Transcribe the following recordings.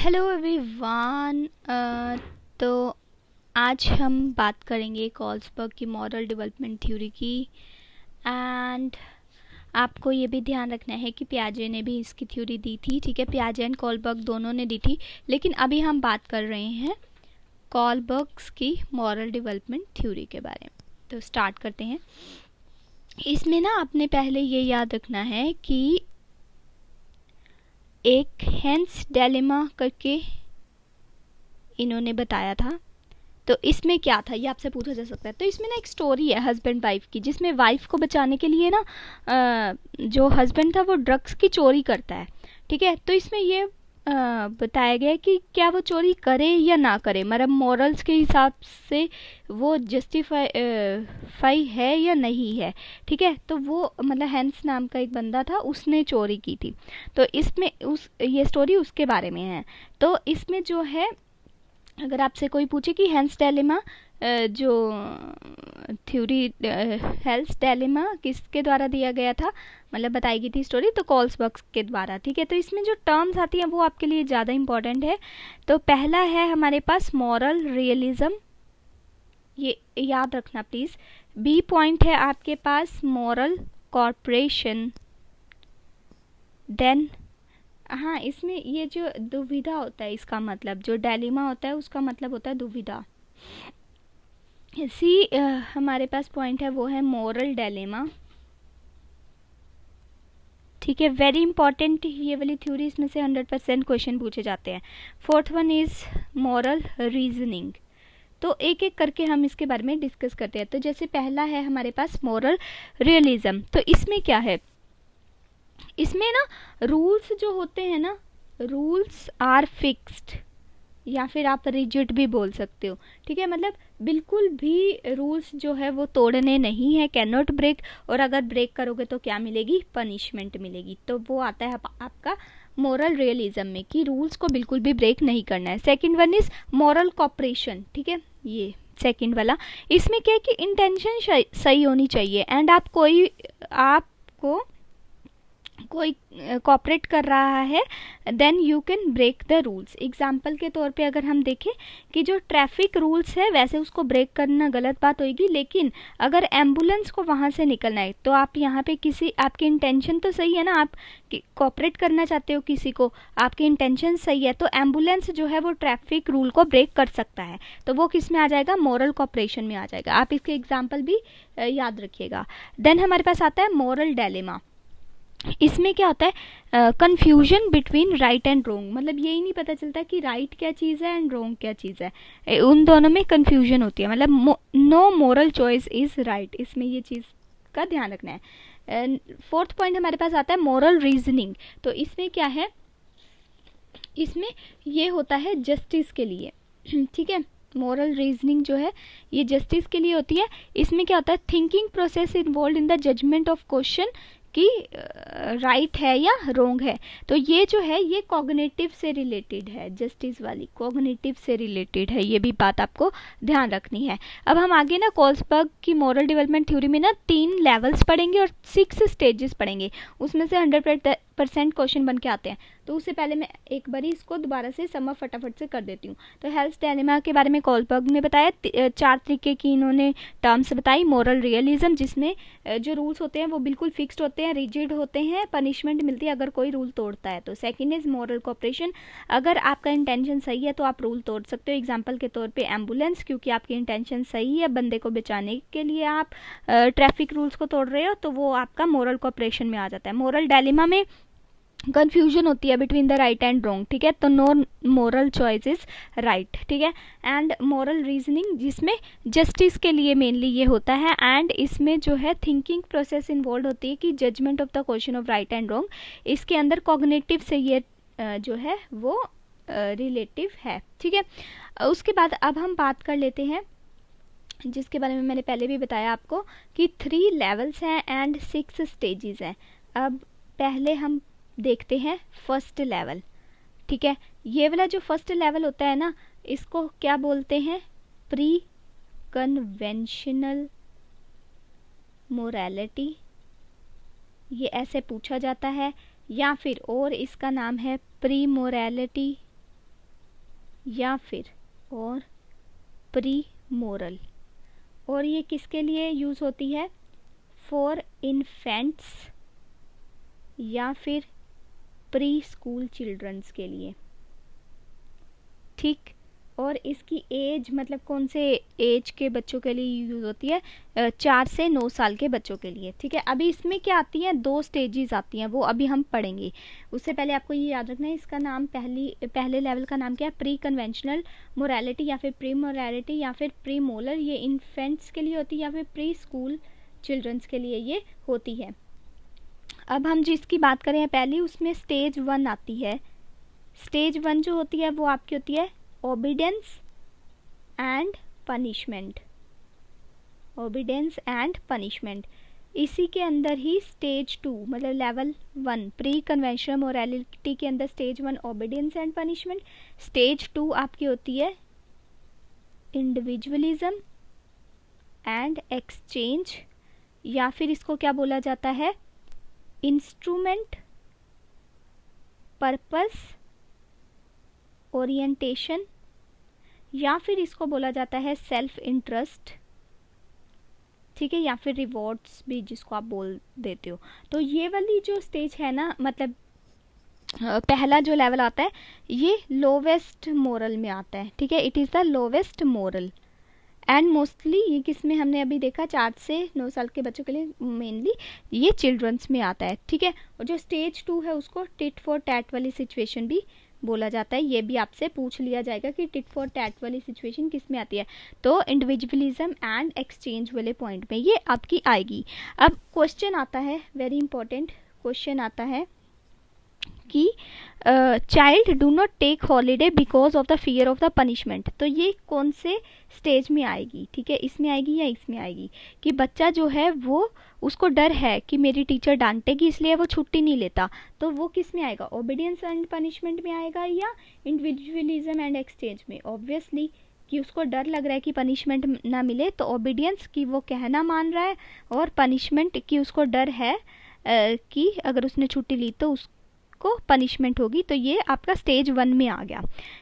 Hello everyone. तो आज हम बात करेंगे कॉल्सबर्ग की मॉरल डेवलपमेंट थ्योरी की। एंड आपको ये भी ध्यान रखना है कि पियाजे ने भी इसकी थ्योरी दी थी, ठीक है। पियाजे एंड कॉल्सबर्ग दोनों ने दी थी, लेकिन अभी हम बात कर रहे हैं कॉल्सबर्ग की मॉरल डेवलपमेंट थ्योरी के बारे में। तो स्टार्ट करते हैं। इसमें ना आपने पहले ये याद रखना है कि एक हेंस डिलेमा करके इन्होंने बताया था। तो इसमें क्या था ये आपसे पूछा जा सकता है। तो इसमें ना एक स्टोरी है हस्बैंड वाइफ की, जिसमें वाइफ को बचाने के लिए ना जो हस्बैंड था वो ड्रग्स की चोरी करता है, ठीक है। तो इसमें ये बताया गया है कि क्या वो चोरी करे या ना करे, मतलब मॉरल्स के हिसाब से वो जस्टिफाई है या नहीं है, ठीक है। तो वो मतलब हैंस नाम का एक बंदा था, उसने चोरी की थी। तो इसमें ये स्टोरी उसके बारे में है। तो इसमें जो है, अगर आपसे कोई पूछे कि हेल्स डिलेमा जो थ्योरी हेल्स डिलेमा किसके द्वारा दिया गया था, मतलब बताई गई थी स्टोरी, तो कॉल्सबर्ग के द्वारा, ठीक है। तो इसमें जो टर्म्स आती हैं वो आपके लिए ज़्यादा इंपॉर्टेंट है। तो पहला है हमारे पास मॉरल रियलिज्म, ये याद रखना प्लीज़। बी पॉइंट है आपके पास मॉरल कॉर्पोरेशन। देन हाँ, इसमें ये जो दुविधा होता है, इसका मतलब जो डायलेमा होता है उसका मतलब होता है दुविधा। सी हमारे पास पॉइंट है वो है मोरल डायलेमा, ठीक है। वेरी इंपॉर्टेंट ये वाली थ्योरी, इसमें से 100% क्वेश्चन पूछे जाते हैं। Fourth one is moral reasoning. तो एक एक करके हम इसके बारे में डिस्कस करते हैं। तो जैसे पहला है हमारे पास मॉरल रियलिज्म। तो इसमें क्या है, इसमें ना रूल्स जो होते हैं ना, रूल्स आर फिक्स्ड, या फिर आप रिजिड भी बोल सकते हो, ठीक है। मतलब बिल्कुल भी रूल्स जो है वो तोड़ने नहीं है, कैन नॉट ब्रेक। और अगर ब्रेक करोगे तो क्या मिलेगी, पनिशमेंट मिलेगी। तो वो आता है आपका मोरल रियलिज्म में कि रूल्स को बिल्कुल भी ब्रेक नहीं करना है। Second one is moral cooperation, ठीक है। ये सेकंड वाला, इसमें क्या है कि इंटेंशन सही होनी चाहिए, एंड आपको कोई कॉपरेट कर रहा है, then you can break the rules. Example के तौर पे अगर हम देखें कि जो ट्रैफिक रूल्स है वैसे उसको ब्रेक करना गलत बात होगी, लेकिन अगर एम्बुलेंस को वहाँ से निकलना है तो आप यहाँ पे आपकी इंटेंशन तो सही है ना, आप कॉपरेट करना चाहते हो किसी को, आपकी इंटेंशन सही है, तो एम्बुलेंस जो है वो ट्रैफिक रूल को ब्रेक कर सकता है। तो वो किस में आ जाएगा, मॉरल कॉपरेशन में आ जाएगा। आप इसके एग्जाम्पल भी याद रखिएगा। देन हमारे पास आता है मॉरल डायलेमा। इसमें क्या होता है, कंफ्यूजन बिटवीन राइट एंड रोंग, मतलब यही नहीं पता चलता कि राइट क्या चीज़ है एंड रोंग क्या चीज़ है, उन दोनों में कंफ्यूजन होती है। मतलब no moral choice is right, इसमें ये चीज़ का ध्यान रखना है। फोर्थ पॉइंट हमारे पास आता है मॉरल रीजनिंग। तो इसमें क्या है, इसमें ये होता है जस्टिस के लिए, ठीक है। मॉरल रीजनिंग जो है ये जस्टिस के लिए होती है। इसमें क्या होता है, thinking process involve in the judgement of question कि राइट है या रोंग है। तो ये जो है ये कॉग्निटिव से रिलेटेड है, जस्टिस वाली कॉग्निटिव से रिलेटेड है, ये भी बात आपको ध्यान रखनी है। अब हम आगे ना कॉल्सबर्ग की मॉरल डेवलपमेंट थ्योरी में ना 3 लेवल्स पढ़ेंगे और 6 स्टेजेस पढ़ेंगे, उसमें से 100% क्वेश्चन बन के आते हैं। तो उससे पहले मैं एक बार इसको दोबारा से सम फटाफट से कर देती हूँ। तो हेल्स डायलेमा के बारे में कॉल्सबर्ग ने बताया, 4 तरीके की इन्होंने टर्म्स बताई। मॉरल रियलिज्म, जिसमें जो रूल्स होते हैं वो बिल्कुल फिक्स्ड होते हैं, रिजिड होते हैं, पनिशमेंट मिलती है अगर कोई रूल तोड़ता है। तो सेकंड इज मॉरल कॉपरेशन, अगर आपका इंटेंशन सही है तो आप रूल तोड़ सकते हो। एग्जांपल के तौर पे एम्बुलेंस, क्योंकि आपकी इंटेंशन सही है, बंदे को बचाने के लिए आप ट्रैफिक रूल्स को तोड़ रहे हो, तो वो आपका मॉरल कॉपरेशन में आ जाता है। मॉरल डायलेमा में कंफ्यूजन होती है between the right and wrong, ठीक है। तो no moral choice is right, ठीक है। एंड मॉरल रीजनिंग, जिसमें जस्टिस के लिए मेनली ये होता है, एंड इसमें जो है थिंकिंग प्रोसेस इन्वॉल्व होती है कि judgment of the question of right and wrong. इसके अंदर कॉग्निटिव से ये जो है वो रिलेटिव है, ठीक है। उसके बाद अब हम बात कर लेते हैं जिसके बारे में मैंने पहले भी बताया आपको कि 3 लेवल्स हैं एंड 6 स्टेजेस हैं। अब पहले हम देखते हैं फर्स्ट लेवल, ठीक है। ये वाला जो फर्स्ट लेवल होता है ना, इसको क्या बोलते हैं, प्री कन्वेंशनल मोरालिटी, ये ऐसे पूछा जाता है, या फिर और इसका नाम है प्री मोरालिटी, या फिर और प्री मोरल। और ये किसके लिए यूज़ होती है? फॉर इन्फेंट्स या फिर प्री स्कूल चिल्ड्रंस के लिए, ठीक। और इसकी एज मतलब कौन से एज के बच्चों के लिए यूज़ होती है? 4 से 9 साल के बच्चों के लिए, ठीक है। अभी इसमें क्या आती है? 2 स्टेजेस आती हैं, वो अभी हम पढ़ेंगे। उससे पहले आपको ये याद रखना है, इसका नाम पहले लेवल का नाम क्या है? प्री कन्वेंशनल मोरालिटी या फिर प्री मोरालिटी या फिर प्री मोलर। ये इन्फेंट्स के लिए होती है या फिर प्री स्कूल चिल्ड्रंस के लिए ये होती है। अब हम जिसकी बात करें पहली, उसमें स्टेज 1 आती है। स्टेज 1 जो होती है वो आपकी होती है obedience and punishment. Obedience and punishment. इसी के अंदर ही स्टेज 2 मतलब लेवल 1 प्री कन्वेंशनल मोरालिटी के अंदर stage 1 obedience and punishment. Stage 2 आपकी होती है इंडिविजुअलिज्म एंड एक्सचेंज, या फिर इसको क्या बोला जाता है? इंस्ट्रूमेंट, पर्पस, ओरिएंटेशन, या फिर इसको बोला जाता है सेल्फ इंटरेस्ट, ठीक है, या फिर रिवॉर्ड्स भी जिसको आप बोल देते हो। तो ये वाली जो स्टेज है ना, मतलब पहला जो लेवल आता है ये लोवेस्ट मोरल में आता है, ठीक है। It is the lowest moral and mostly ये किस में हमने अभी देखा? 4 से 9 साल के बच्चों के लिए मेनली ये चिल्ड्रंस में आता है, ठीक है। और जो स्टेज 2 है उसको टिट फॉर टैट वाली सिचुएशन भी बोला जाता है। ये भी आपसे पूछ लिया जाएगा कि टिट फॉर टैट वाली सिचुएशन किस में आती है, तो इंडिविजुअलिज्म एंड एक्सचेंज वाले पॉइंट में ये आपकी आएगी। अब क्वेश्चन आता है, वेरी इंपॉर्टेंट क्वेश्चन आता है कि child do not take holiday because of the fear of the punishment. तो ये कौन से स्टेज में आएगी, ठीक है, इसमें आएगी या इसमें आएगी? कि बच्चा जो है वो उसको डर है कि मेरी टीचर डांटेगी इसलिए वो छुट्टी नहीं लेता, तो वो किस में आएगा? ओबीडियंस एंड पनिशमेंट में आएगा या इंडिविजुअलिज्म एंड एक्सचेंज में? ऑब्वियसली कि उसको डर लग रहा है कि पनिशमेंट ना मिले, तो ओबीडियंस की वो कहना मान रहा है, और पनिशमेंट की उसको डर है कि अगर उसने छुट्टी ली तो को पनिशमेंट होगी। तो ये आपका स्टेज 1 में आ गया,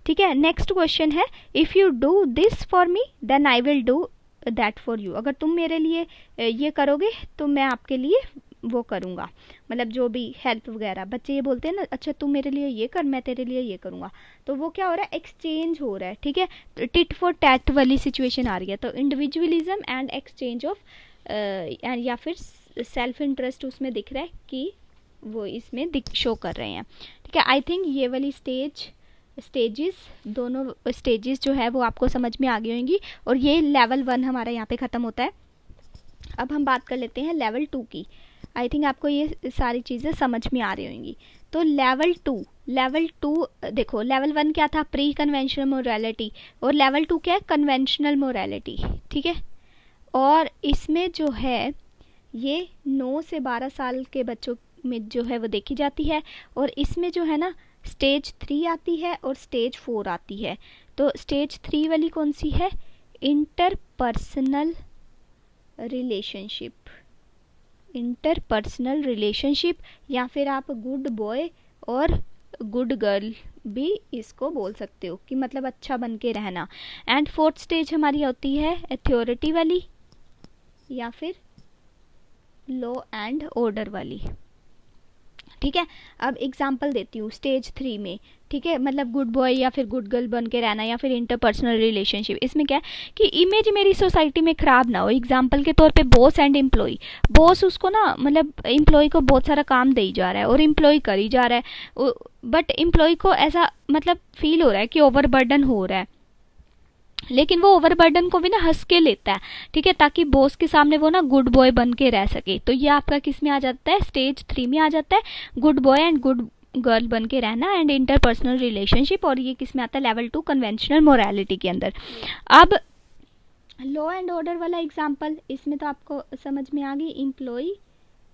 ठीक है। नेक्स्ट क्वेश्चन है, if you do this for me then I will do that for you. अगर तुम मेरे लिए ये करोगे तो मैं आपके लिए वो करूँगा, मतलब जो भी हेल्प वगैरह। बच्चे ये बोलते हैं ना, अच्छा तुम मेरे लिए ये कर, मैं तेरे लिए ये करूँगा। तो वो क्या हो रहा है? एक्सचेंज हो रहा है, ठीक है। टिट फॉर टैट वाली सिचुएशन आ रही है। तो इंडिविजुअलिज्म एंड एक्सचेंज ऑफ या फिर सेल्फ इंटरेस्ट उसमें दिख रहा है कि वो इसमें शो कर रहे हैं, ठीक है। आई थिंक ये वाली स्टेजेस दोनों स्टेजेस जो है वो आपको समझ में आ गई होंगी, और ये लेवल 1 हमारा यहाँ पे ख़त्म होता है। अब हम बात कर लेते हैं लेवल 2 की। आई थिंक आपको ये सारी चीज़ें समझ में आ रही होंगी। तो लेवल 2 देखो, लेवल 1 क्या था? प्री कन्वेंशनल मोरालिटी, और लेवल 2 क्या है? कन्वेंशनल मोरालिटी, ठीक है। और इसमें जो है ये 9 से 12 साल के बच्चों में जो है वो देखी जाती है, और इसमें जो है ना स्टेज 3 आती है और स्टेज 4 आती है। तो स्टेज 3 वाली कौन सी है? इंटरपर्सनल रिलेशनशिप, या फिर आप गुड बॉय और गुड गर्ल भी इसको बोल सकते हो, कि मतलब अच्छा बन के रहना। एंड 4th स्टेज हमारी होती है अथॉरिटी वाली या फिर लॉ एंड ऑर्डर वाली, ठीक है। अब एग्जाम्पल देती हूँ स्टेज 3 में, ठीक है, मतलब गुड बॉय या फिर गुड गर्ल बन के रहना या फिर इंटरपर्सनल रिलेशनशिप। इसमें क्या है कि इमेज मेरी सोसाइटी में ख़राब ना हो। एग्जाम्पल के तौर पे बॉस एंड एम्प्लॉय, बॉस उसको ना मतलब एम्प्लॉय को बहुत सारा काम दे ही जा रहा है और एम्प्लॉय कर ही जा रहा है, बट एम्प्लॉय को ऐसा मतलब फील हो रहा है कि ओवरबर्डन हो रहा है, लेकिन वो ओवरबर्डन को भी ना हंस के लेता है, ठीक है, ताकि बॉस के सामने वो ना गुड बॉय बन के रह सके। तो ये आपका किस में आ जाता है? स्टेज 3 में आ जाता है, good boy and good girl बन के रहना एंड इंटरपर्सनल रिलेशनशिप। और ये किस में आता है? लेवल 2 कन्वेंशनल मोरालिटी के अंदर। अब लॉ एंड ऑर्डर वाला एग्जाम्पल, इसमें तो आपको समझ में आ गई, एम्प्लॉय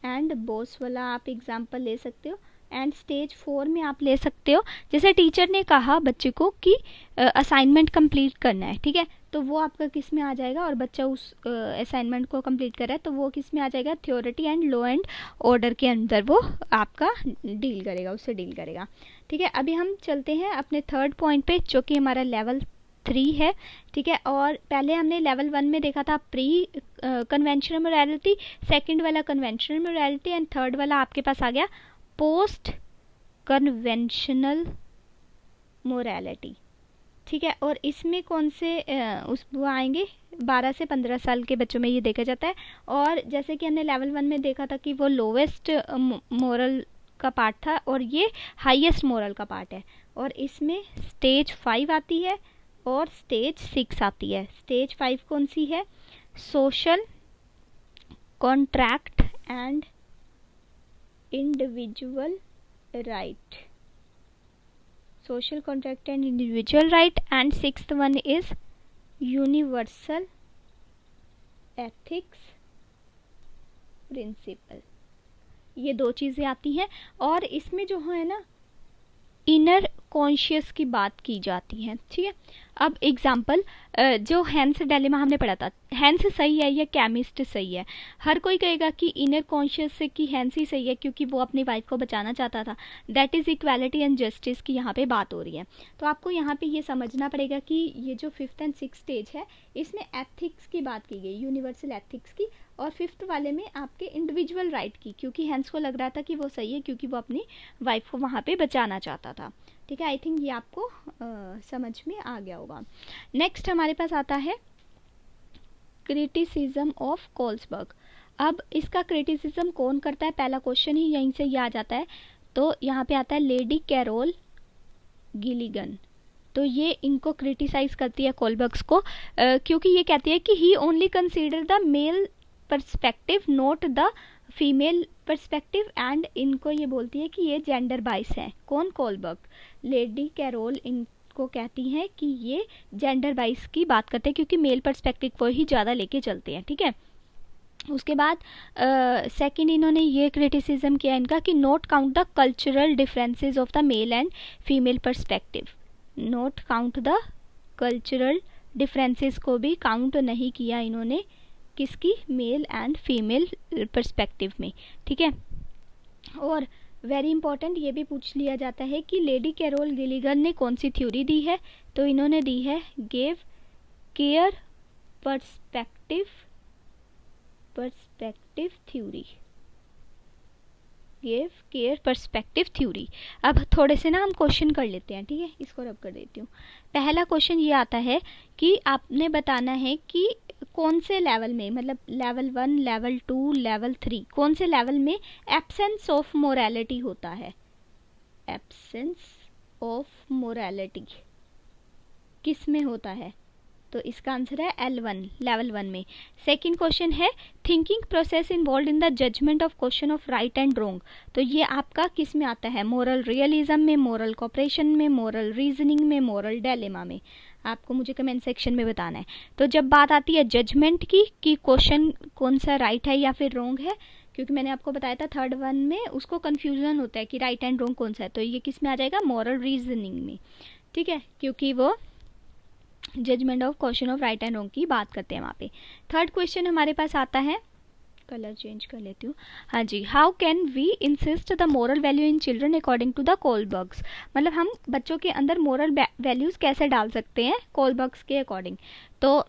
एंड बॉस वाला आप एग्जाम्पल ले सकते हो। एंड स्टेज 4 में आप ले सकते हो, जैसे टीचर ने कहा बच्चे को कि असाइनमेंट कंप्लीट करना है, ठीक है, तो वो आपका किस में आ जाएगा, और बच्चा उस असाइनमेंट को कंप्लीट कर रहा है तो वो किस में आ जाएगा, थ्योरिटी एंड लो एंड ऑर्डर के अंदर वो आपका डील करेगा, उससे डील करेगा। ठीक है, अभी हम चलते हैं अपने थर्ड पॉइंट पे, जो कि हमारा लेवल 3 है। ठीक है, और पहले हमने लेवल 1 में देखा था प्री कन्वेंशनल मोरालिटी, सेकंड वाला कन्वेंशनल मोरालिटी, एंड थर्ड वाला आपके पास आ गया पोस्ट कन्वेंशनल मोरालिटी। ठीक है, और इसमें कौन से उस वो आएंगे, 12 से 15 साल के बच्चों में ये देखा जाता है। और जैसे कि हमने लेवल 1 में देखा था कि वो लोवेस्ट मोरल का पार्ट था, और ये हाईएस्ट मोरल का पार्ट है। और इसमें स्टेज 5 आती है और स्टेज 6 आती है। स्टेज 5 कौन सी है, social contract and individual right, social contract and individual right, and sixth one is universal ethics principle। ये दो चीज़ें आती हैं, और इसमें जो है ना इनर कॉन्शियस की बात की जाती है। ठीक है, अब एग्जाम्पल जो हेंस डिलेमा हमने पढ़ा था, हेंस सही है या केमिस्ट सही है, हर कोई कहेगा कि इनर कॉन्शियस से कि हेंस ही सही है क्योंकि वो अपनी वाइफ को बचाना चाहता था। That is equality and justice की यहाँ पे बात हो रही है। तो आपको यहाँ पे ये समझना पड़ेगा कि ये जो 5th एंड 6th स्टेज है इसमें एथिक्स की बात की गई, यूनिवर्सल एथिक्स की, और 5th वाले में आपके इंडिविजुअल राइट की, क्योंकि हेंस को लग रहा था कि वो सही है क्योंकि वो अपनी वाइफ को वहाँ पे बचाना चाहता था। ठीक है, आई थिंक ये आपको समझ में आ गया होगा। नेक्स्ट हमारे पास आता है क्रिटिसिज्म ऑफ कोल्सबर्ग। अब इसका क्रिटिसिज्म कौन करता है, पहला क्वेश्चन ही यहीं से ये आ जाता है। तो यहाँ पे आता है लेडी कैरोल गिलिगन। तो ये इनको क्रिटिसाइज करती है कोलबर्ग्स को, क्योंकि ये कहती है कि he only consider the male perspective not the female perspective, and इनको ये बोलती है कि ये जेंडर बाइस है। कौन, कोलबर्ग। लेडी कैरोल इनको कहती हैं कि ये जेंडर बाइस की बात करते हैं क्योंकि मेल पर्सपेक्टिव को ही ज़्यादा लेके चलते हैं। ठीक है, उसके बाद सेकंड इन्होंने ये क्रिटिसिज्म किया इनका कि note count the cultural differences of the male and female perspective. Note count the cultural differences को भी काउंट नहीं किया इन्होंने, किसकी, मेल एंड फीमेल पर्सपेक्टिव में। ठीक है, और वेरी इंपॉर्टेंट ये भी पूछ लिया जाता है कि लेडी कैरोल गिलिगन ने कौन सी थ्योरी दी है, तो इन्होंने दी है gave care perspective theory, gave care perspective theory. अब थोड़े से ना हम क्वेश्चन कर लेते हैं। ठीक है, इसको रब कर देती हूँ। पहला क्वेश्चन ये आता है कि आपने बताना है कि कौन से लेवल में, मतलब लेवल 1, लेवल 2, लेवल 3, कौन से लेवल में एब्सेंस ऑफ मोरालिटी होता है। एब्सेंस ऑफ मोरालिटी किस में होता है, तो इसका आंसर है L1, लेवल 1 में। सेकंड क्वेश्चन है thinking process involve in the judgement of question of right and wrong. तो ये आपका किस में आता है, मोरल रियलिज्म में, मोरल कॉपरेशन में, मोरल रीजनिंग में, मोरल डिलेमा में। आपको मुझे कमेंट सेक्शन में बताना है। तो जब बात आती है जजमेंट की कि क्वेश्चन कौन सा राइट है या फिर रॉन्ग है, क्योंकि मैंने आपको बताया था थर्ड वन में उसको कन्फ्यूजन होता है कि राइट एंड रॉन्ग कौन सा है, तो ये किस में आ जाएगा, मोरल रीजनिंग में। ठीक है, क्योंकि वो judgement of question of right and wrong की बात करते हैं वहाँ पे। थर्ड क्वेश्चन हमारे पास आता है, कलर चेंज कर लेती हूँ। हाँ जी, how can we insist the moral value in children according to the Kohlberg's. मतलब हम बच्चों के अंदर मोरल वैल्यूज़ कैसे डाल सकते हैं कोलबर्ग्स के अकॉर्डिंग। तो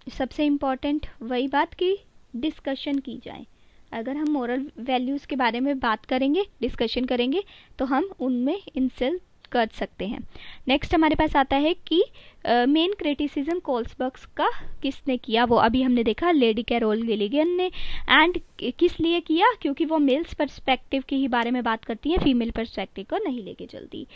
सबसे इम्पॉर्टेंट वही बात की डिस्कशन की जाए। अगर हम मोरल वैल्यूज़ के बारे में बात करेंगे, डिस्कशन करेंगे, तो हम उनमें इंसिल कर सकते हैं। नेक्स्ट हमारे पास आता है कि मेन क्रिटिसिज्म कोल्सबर्ग्स का किसने किया, वो अभी हमने देखा लेडी कैरोल गिलिगन ने। एंड किस लिए किया, क्योंकि वो मेल्स पर्सपेक्टिव के ही बारे में बात करती है, फीमेल पर्सपेक्टिव को नहीं लेके चलती।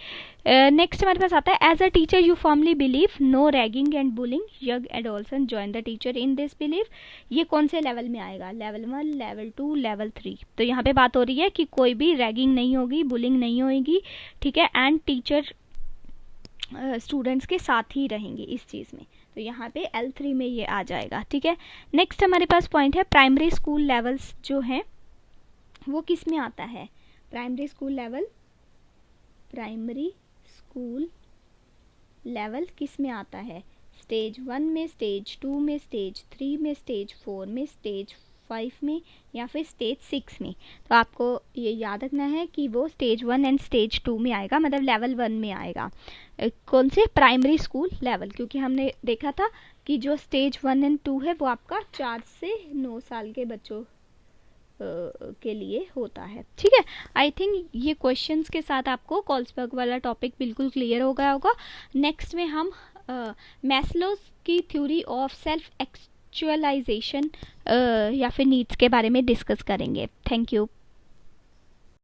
नेक्स्ट हमारे पास आता है as a teacher you formally believe no ragging and bullying, young adolescent join the teacher in this believe. ये कौन से लेवल में आएगा, लेवल 1, लेवल 2, लेवल 3। तो यहाँ पे बात हो रही है कि कोई भी रैगिंग नहीं होगी, बुलिंग नहीं होगी। ठीक है, एंड टीचर स्टूडेंट्स के साथ ही रहेंगे इस चीज़ में। तो यहाँ पे L3 में ये आ जाएगा। ठीक है, नेक्स्ट हमारे पास पॉइंट है प्राइमरी स्कूल लेवल्स जो हैं वो किस में आता है। प्राइमरी स्कूल लेवल किस में आता है, स्टेज 1 में, स्टेज 2 में, स्टेज 3 में, स्टेज 4 में, स्टेज 5 में या फिर स्टेज 6 में। तो आपको ये याद रखना है कि वो स्टेज 1 एंड स्टेज 2 में आएगा, मतलब लेवल 1 में आएगा। कौन से? प्राइमरी स्कूल लेवल, क्योंकि हमने देखा था कि जो स्टेज 1 एंड 2 है वो आपका 4 से 9 साल के बच्चों के लिए होता है। ठीक है, आई थिंक ये क्वेश्चंस के साथ आपको कोल्सबर्ग वाला टॉपिक बिल्कुल क्लियर हो गया होगा। नेक्स्ट में हम मैस्लोज की थ्योरी ऑफ सेल्फ एक्चुअलाइजेशन या फिर नीड्स के बारे में डिस्कस करेंगे। Thank you.